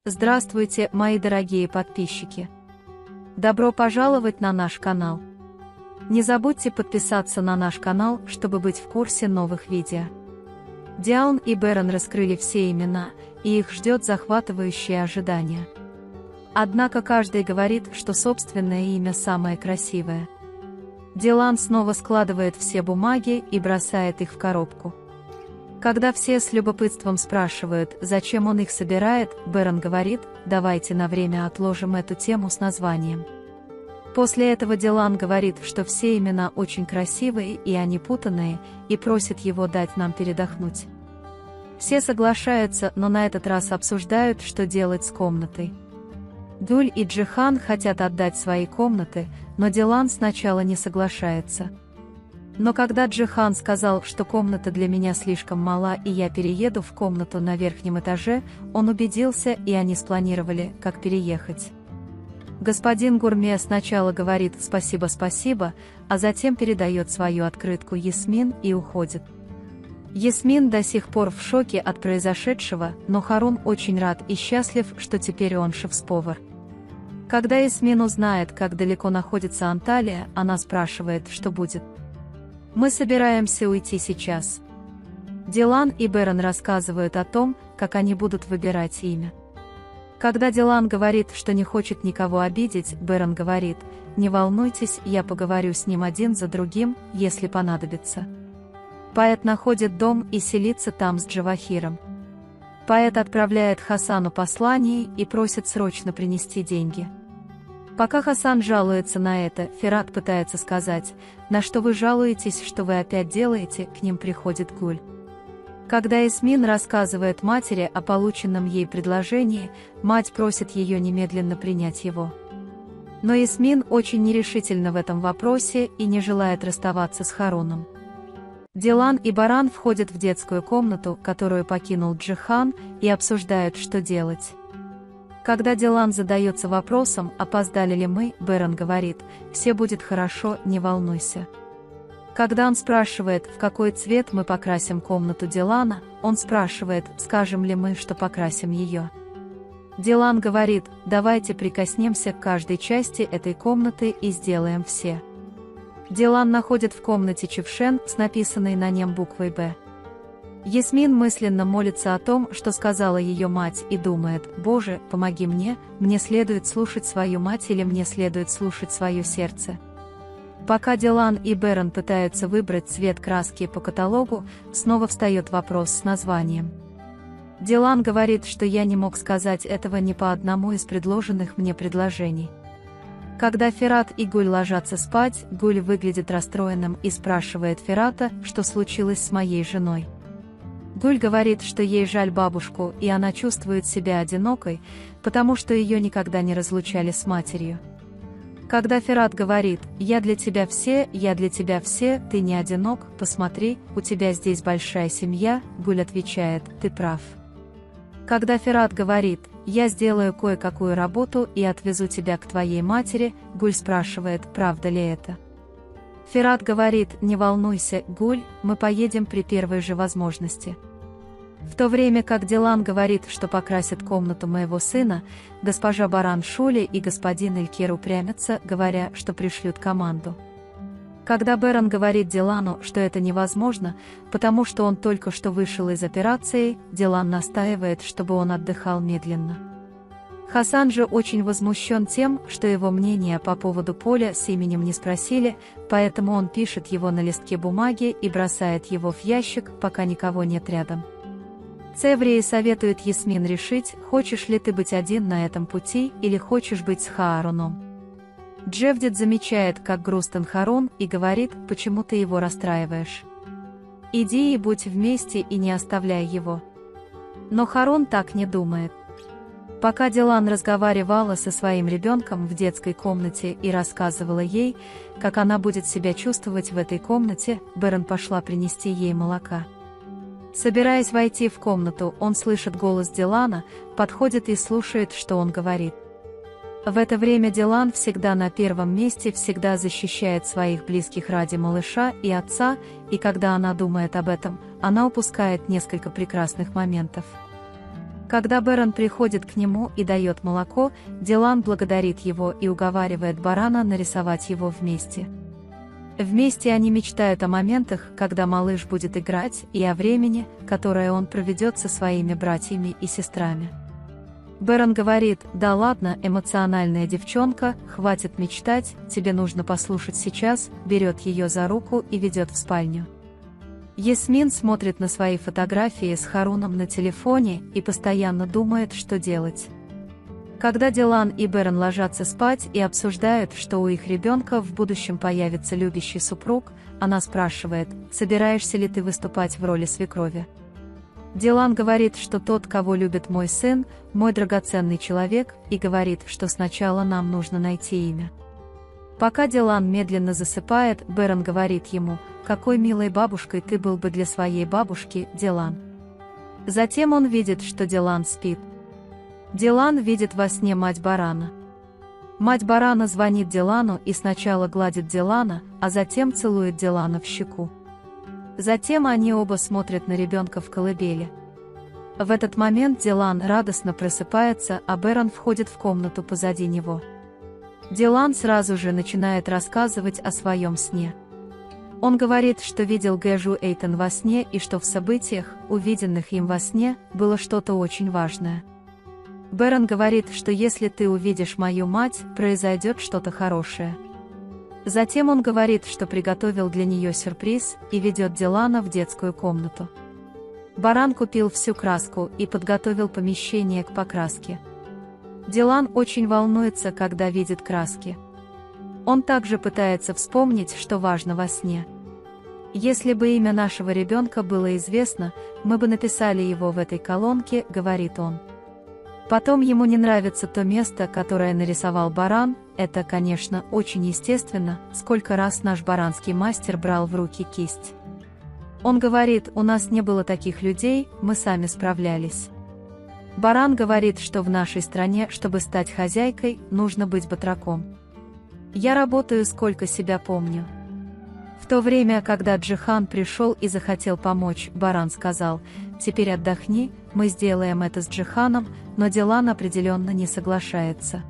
Здравствуйте, мои дорогие подписчики! Добро пожаловать на наш канал! Не забудьте подписаться на наш канал, чтобы быть в курсе новых видео. Диан и Бэрон раскрыли все имена, и их ждет захватывающее ожидание. Однако каждый говорит, что собственное имя самое красивое. Дилан снова складывает все бумаги и бросает их в коробку. Когда все с любопытством спрашивают, зачем он их собирает, Бэрон говорит: давайте на время отложим эту тему с названием. После этого Дилан говорит, что все имена очень красивые и они путанные, и просит его дать нам передохнуть. Все соглашаются, но на этот раз обсуждают, что делать с комнатой. Гуль и Джихан хотят отдать свои комнаты, но Дилан сначала не соглашается. Но когда Джихан сказал, что комната для меня слишком мала и я перееду в комнату на верхнем этаже, он убедился, и они спланировали, как переехать. Господин Гурме сначала говорит «спасибо-спасибо», а затем передает свою открытку Ясмин и уходит. Ясмин до сих пор в шоке от произошедшего, но Харун очень рад и счастлив, что теперь он шеф-повар. Когда Ясмин узнает, как далеко находится Анталия, она спрашивает, что будет. «Мы собираемся уйти сейчас». Дилан и Бэрон рассказывают о том, как они будут выбирать имя. Когда Дилан говорит, что не хочет никого обидеть, Бэрон говорит: «Не волнуйтесь, я поговорю с ним один за другим, если понадобится». Поэт находит дом и селится там с Джавахиром. Поэт отправляет Хасану послание и просит срочно принести деньги. Пока Хасан жалуется на это, Ферат пытается сказать: «На что вы жалуетесь, что вы опять делаете?» К ним приходит Гуль. Когда Ясмин рассказывает матери о полученном ей предложении, мать просит ее немедленно принять его. Но Ясмин очень нерешительна в этом вопросе и не желает расставаться с Харуном. Дилан и Баран входят в детскую комнату, которую покинул Джихан, и обсуждают, что делать. Когда Дилан задается вопросом, опоздали ли мы, Бэрон говорит: «Все будет хорошо, не волнуйся». Когда он спрашивает, в какой цвет мы покрасим комнату Дилана, он спрашивает, скажем ли мы, что покрасим ее. Дилан говорит: «Давайте прикоснемся к каждой части этой комнаты и сделаем все». Дилан находит в комнате чевшен с написанной на нем буквой «Б». Ясмин мысленно молится о том, что сказала ее мать, и думает: «Боже, помоги мне следует слушать свою мать или мне следует слушать свое сердце». Пока Дилан и Бэрон пытаются выбрать цвет краски по каталогу, снова встает вопрос с названием. Дилан говорит, что я не мог сказать этого ни по одному из предложенных мне предложений. Когда Ферат и Гуль ложатся спать, Гуль выглядит расстроенным и спрашивает Ферата, что случилось с моей женой. Гуль говорит, что ей жаль бабушку, и она чувствует себя одинокой, потому что ее никогда не разлучали с матерью. Когда Ферат говорит: «Я для тебя все, ты не одинок, посмотри, у тебя здесь большая семья», Гуль отвечает: «Ты прав». Когда Ферат говорит: «Я сделаю кое-какую работу и отвезу тебя к твоей матери», Гуль спрашивает, правда ли это. Ферат говорит: «Не волнуйся, Гуль, мы поедем при первой же возможности». В то время как Дилан говорит, что покрасит комнату моего сына, госпожа Баран Шули и господин Элькер упрямятся, говоря, что пришлют команду. Когда Бэрон говорит Дилану, что это невозможно, потому что он только что вышел из операции, Дилан настаивает, чтобы он отдыхал медленно. Хасан же очень возмущен тем, что его мнение по поводу поля с именем не спросили, поэтому он пишет его на листке бумаги и бросает его в ящик, пока никого нет рядом. Цеврии советует Ясмин решить, хочешь ли ты быть один на этом пути или хочешь быть с Хааруном. Джевдет замечает, как грустен Харун, и говорит: «Почему ты его расстраиваешь? Иди и будь вместе и не оставляй его». Но Харун так не думает. Пока Дилан разговаривала со своим ребенком в детской комнате и рассказывала ей, как она будет себя чувствовать в этой комнате, Бэрон пошла принести ей молока. Собираясь войти в комнату, он слышит голос Дилана, подходит и слушает, что он говорит. В это время Дилан всегда на первом месте, всегда защищает своих близких ради малыша и отца, и когда она думает об этом, она упускает несколько прекрасных моментов. Когда Бэрон приходит к нему и дает молоко, Дилан благодарит его и уговаривает барана нарисовать его вместе. Вместе они мечтают о моментах, когда малыш будет играть, и о времени, которое он проведет со своими братьями и сестрами. Бэрон говорит: «Да ладно, эмоциональная девчонка, хватит мечтать, тебе нужно послушать сейчас», берет ее за руку и ведет в спальню. Ясмин смотрит на свои фотографии с Харуном на телефоне и постоянно думает, что делать. Когда Дилан и Бэрон ложатся спать и обсуждают, что у их ребенка в будущем появится любящий супруг, она спрашивает: «Собираешься ли ты выступать в роли свекрови?» Дилан говорит, что тот, кого любит мой сын, мой драгоценный человек, и говорит, что сначала нам нужно найти имя. Пока Дилан медленно засыпает, Бэрон говорит ему: «Какой милой бабушкой ты был бы для своей бабушки, Дилан». Затем он видит, что Дилан спит. Дилан видит во сне мать барана. Мать барана звонит Дилану и сначала гладит Дилана, а затем целует Дилана в щеку. Затем они оба смотрят на ребенка в колыбели. В этот момент Дилан радостно просыпается, а Бэрон входит в комнату позади него. Дилан сразу же начинает рассказывать о своем сне. Он говорит, что видел Гэджу Эйтон во сне и что в событиях, увиденных им во сне, было что-то очень важное. Бэрон говорит, что если ты увидишь мою мать, произойдет что-то хорошее. Затем он говорит, что приготовил для нее сюрприз и ведет Дилана в детскую комнату. Баран купил всю краску и подготовил помещение к покраске. Дилан очень волнуется, когда видит краски. Он также пытается вспомнить, что важно во сне. «Если бы имя нашего ребенка было известно, мы бы написали его в этой колонке», — говорит он. Потом ему не нравится то место, которое нарисовал баран. Это, конечно, очень естественно, сколько раз наш баранский мастер брал в руки кисть. Он говорит: «У нас не было таких людей, мы сами справлялись». Баран говорит, что в нашей стране, чтобы стать хозяйкой, нужно быть батраком. «Я работаю, сколько себя помню». В то время, когда Джихан пришел и захотел помочь, баран сказал: «Теперь отдохни, мы сделаем это с Джиханом», но Дилан определенно не соглашается.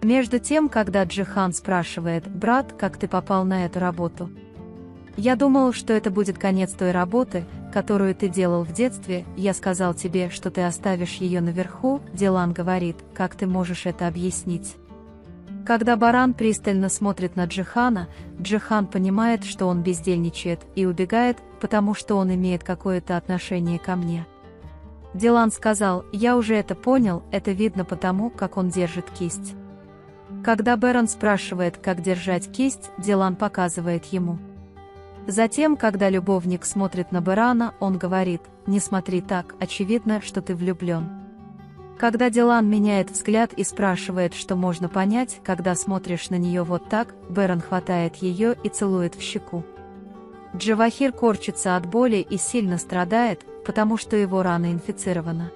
Между тем, когда Джихан спрашивает: «Брат, как ты попал на эту работу?» «Я думал, что это будет конец той работы, которую ты делал в детстве, я сказал тебе, что ты оставишь ее наверху», Дилан говорит: «Как ты можешь это объяснить?» Когда баран пристально смотрит на Джихана, Джихан понимает, что он бездельничает, и убегает, потому что он имеет какое-то отношение ко мне. Дилан сказал: «Я уже это понял, это видно потому, как он держит кисть». Когда Бэрон спрашивает, как держать кисть, Дилан показывает ему. Затем, когда любовник смотрит на Бэрона, он говорит: «Не смотри так, очевидно, что ты влюблен». Когда Дилан меняет взгляд и спрашивает, что можно понять, когда смотришь на нее вот так, Бэрон хватает ее и целует в щеку. Джавахир корчится от боли и сильно страдает, потому что его рана инфицирована.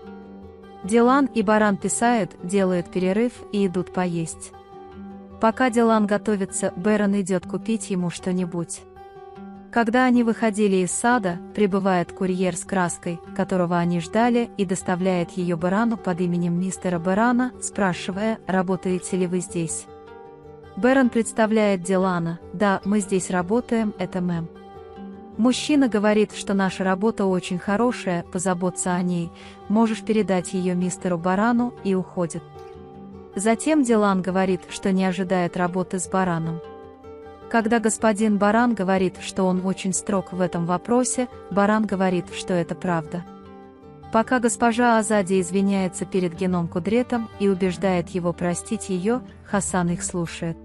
Дилан и баран писают, делают перерыв и идут поесть. Пока Дилан готовится, Бэрон идет купить ему что-нибудь. Когда они выходили из сада, прибывает курьер с краской, которого они ждали, и доставляет ее Бэрону под именем мистера Бэрона, спрашивая: «Работаете ли вы здесь?» Бэрон представляет Дилана: «Да, мы здесь работаем, это мэм». Мужчина говорит, что наша работа очень хорошая, позаботься о ней, можешь передать ее мистеру Бэрону, и уходит. Затем Дилан говорит, что не ожидает работы с бараном. Когда господин баран говорит, что он очень строг в этом вопросе, баран говорит, что это правда. Пока госпожа Азади извиняется перед Геном Кудретом и убеждает его простить ее, Хасан их слушает.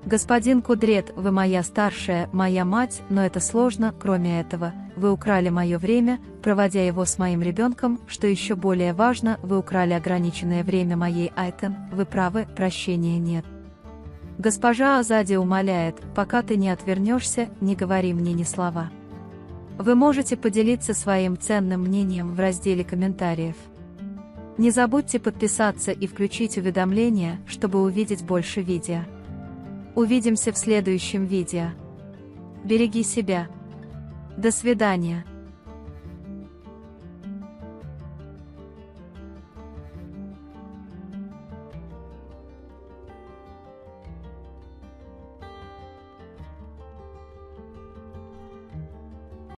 «Господин Кудрет, вы моя старшая, моя мать, но это сложно, кроме этого, вы украли мое время, проводя его с моим ребенком, что еще более важно, вы украли ограниченное время моей Айтен, вы правы, прощения нет». Госпожа Азади умоляет: «Пока ты не отвернешься, не говори мне ни слова». Вы можете поделиться своим ценным мнением в разделе комментариев. Не забудьте подписаться и включить уведомления, чтобы увидеть больше видео. Увидимся в следующем видео. Береги себя. До свидания.